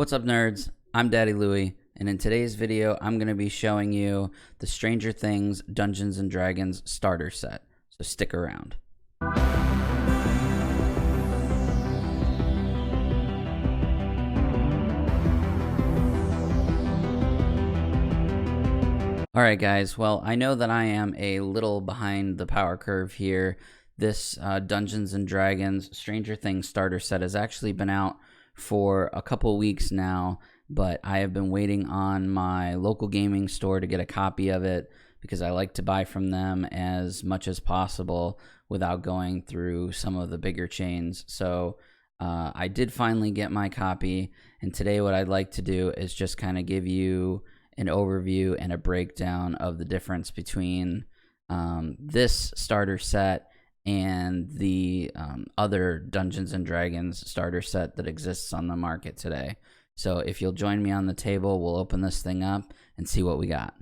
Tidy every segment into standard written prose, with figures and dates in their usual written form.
What's up, nerds? I'm Daddy Louie, and in today's video, I'm going to be showing you the Stranger Things Dungeons & Dragons starter set, so stick around. Alright guys, well, I know that I am a little behind the power curve here. This Dungeons & Dragons Stranger Things starter set has actually been out for a couple weeks now, but I have been waiting on my local gaming store to get a copy of it because I like to buy from them as much as possible without going through some of the bigger chains. So I did finally get my copy, and today what I'd like to do is just kind of give you an overview and a breakdown of the difference between this starter set and the other Dungeons & Dragons starter set that exists on the market today. So if you'll join me on the table, we'll open this thing up and see what we got.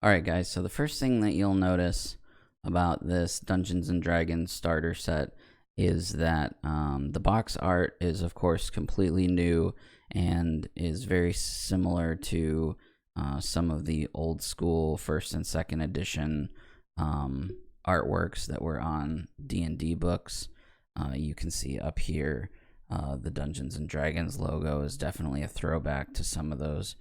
Alright guys, so the first thing that you'll notice about this Dungeons & Dragons starter set is that the box art is of course completely new and is very similar to some of the old school first and second edition artworks that were on D&D books. You can see up here the Dungeons & Dragons logo is definitely a throwback to some of those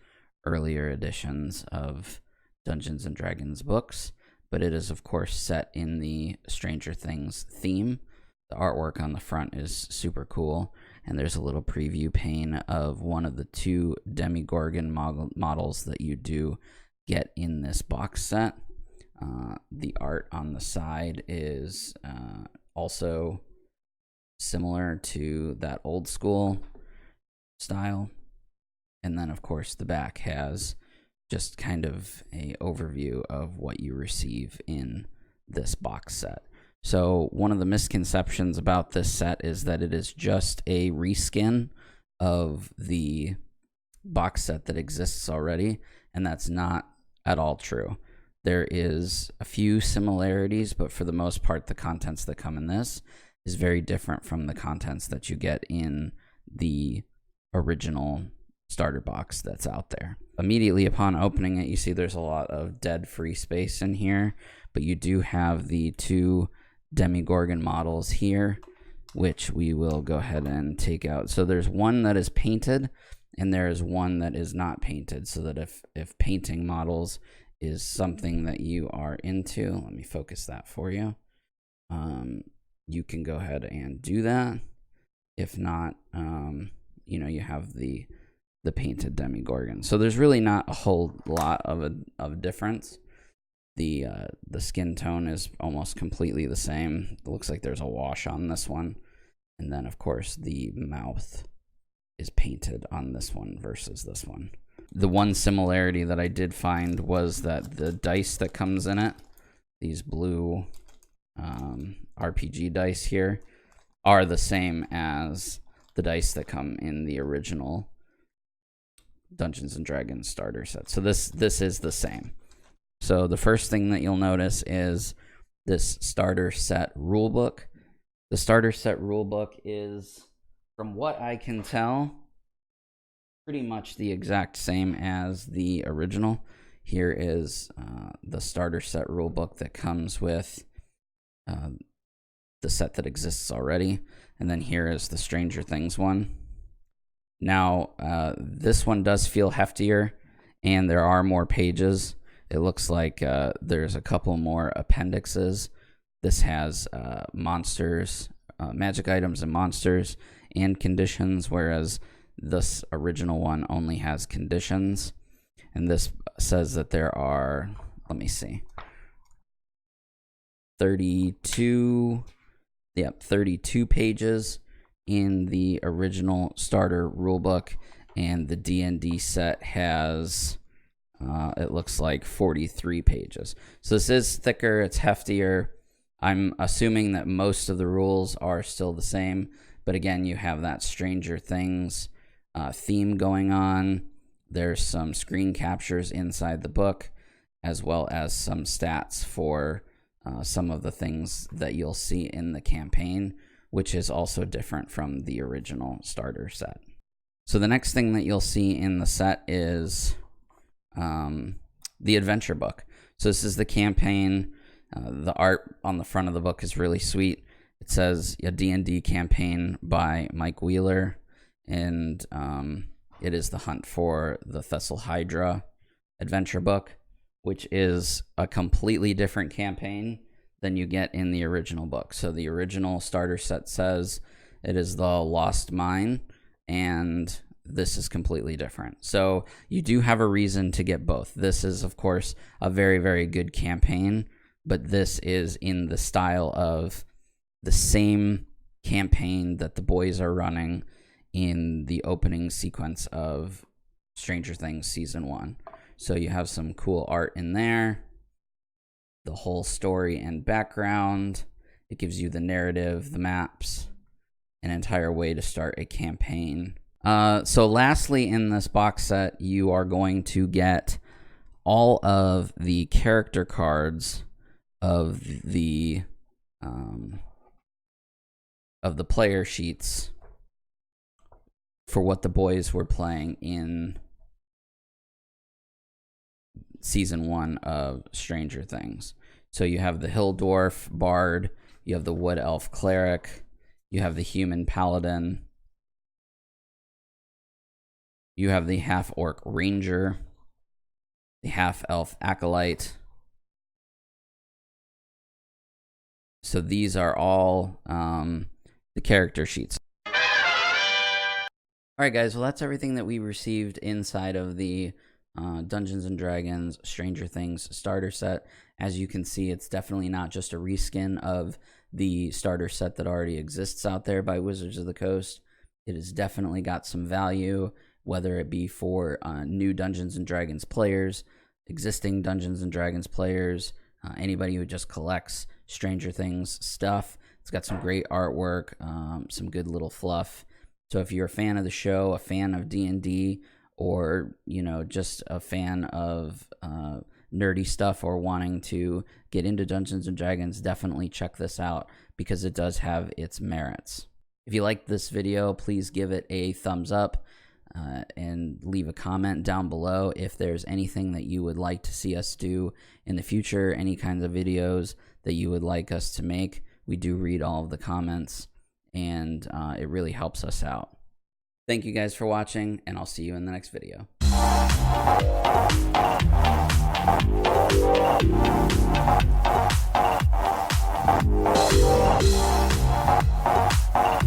earlier editions of Dungeons & Dragons books, but it is of course set in the Stranger Things theme. The artwork on the front is super cool, and there's a little preview pane of one of the two Demogorgon models that you do get in this box set. The art on the side is also similar to that old school style, and then of course the back has just kind of a overview of what you receive in this box set. So one of the misconceptions about this set is that it is just a reskin of the box set that exists already, and that's not at all true. There is a few similarities, but for the most part, the contents that come in this is very different from the contents that you get in the original starter box that's out there. Immediately upon opening it, you see there's a lot of dead free space in here, but you do have the two Demogorgon models here, which we will go ahead and take out. So there's one that is painted, and there is one that is not painted, so that if painting models is something that you are into, let me focus that for you. You can go ahead and do that. If not, you have the painted Demogorgon. So there's really not a whole lot of a difference. The skin tone is almost completely the same. It looks like there's a wash on this one, and then of course the mouth is painted on this one versus this one. The one similarity that I did find was that the dice that comes in it, these blue RPG dice here, are the same as the dice that come in the original Dungeons & Dragons starter set. So this is the same. So the first thing that you'll notice is this starter set rulebook. The starter set rulebook is, from what I can tell, pretty much the exact same as the original. Here is the starter set rulebook that comes with the set that exists already, and then here is the Stranger Things one. Now this one does feel heftier, and there are more pages. It looks like there's a couple more appendixes. This has monsters, magic items and monsters, and conditions, whereas this original one only has conditions. And this says that there are, let me see, 32 pages in the original starter rulebook, and the D&D set has it looks like 43 pages. So this is thicker, it's heftier. I'm assuming that most of the rules are still the same, but again, you have that Stranger Things theme going on. There's some screen captures inside the book, as well as some stats for some of the things that you'll see in the campaign, which is also different from the original starter set. So the next thing that you'll see in the set is the adventure book. So this is the campaign. The art on the front of the book is really sweet. It says a D&D campaign by Mike Wheeler, and it is the Hunt for the Thessal Hydra adventure book, which is a completely different campaign than you get in the original book. So the original starter set says it is the Lost Mine, and this is completely different. So you do have a reason to get both. This is, of course, a very, very good campaign, but this is in the style of the same campaign that the boys are running in the opening sequence of Stranger Things Season 1. So you have some cool art in there, the whole story and background. It gives you the narrative, the maps, an entire way to start a campaign. So lastly, in this box set, you are going to get all of the character cards of the player sheets for what the boys were playing in Season 1 of Stranger Things. So you have the Hill Dwarf Bard, you have the Wood Elf Cleric, you have the Human Paladin, you have the Half Orc Ranger, the Half Elf Acolyte. So these are all the character sheets. Alright guys, well that's everything that we received inside of the Dungeons & Dragons Stranger Things starter set. As you can see, it's definitely not just a reskin of the starter set that already exists out there by Wizards of the Coast. It has definitely got some value, whether it be for new Dungeons & Dragons players, existing Dungeons & Dragons players, anybody who just collects Stranger Things stuff. It's got some great artwork, some good little fluff. So if you're a fan of the show, a fan of D&D, or, you know, just a fan of nerdy stuff or wanting to get into Dungeons & Dragons, definitely check this out because it does have its merits. If you liked this video, please give it a thumbs up and leave a comment down below if there's anything that you would like to see us do in the future, any kinds of videos that you would like us to make. We do read all of the comments, and it really helps us out. Thank you guys for watching, and I'll see you in the next video.